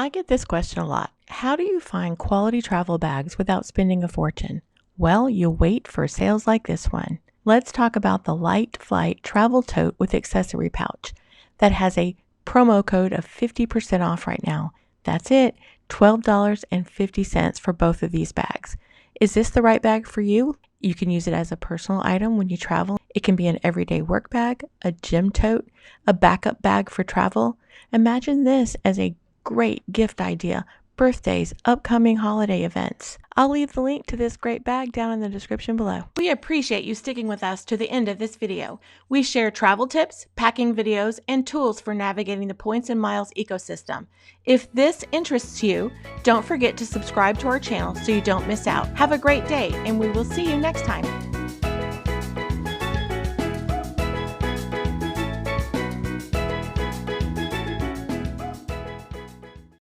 I get this question a lot. How do you find quality travel bags without spending a fortune? Well, you wait for sales like this one. Let's talk about the LightFlight travel tote with accessory pouch that has a promo code of 50% off right now. That's it, $12.50 for both of these bags. Is this the right bag for you? You can use it as a personal item when you travel. It can be an everyday work bag, a gym tote, a backup bag for travel. Imagine this as a great gift idea, birthdays, upcoming holiday events. I'll leave the link to this great bag down in the description below. We appreciate you sticking with us to the end of this video. We share travel tips, packing videos, and tools for navigating the points and miles ecosystem. If this interests you, don't forget to subscribe to our channel so you don't miss out. Have a great day, and we will see you next time.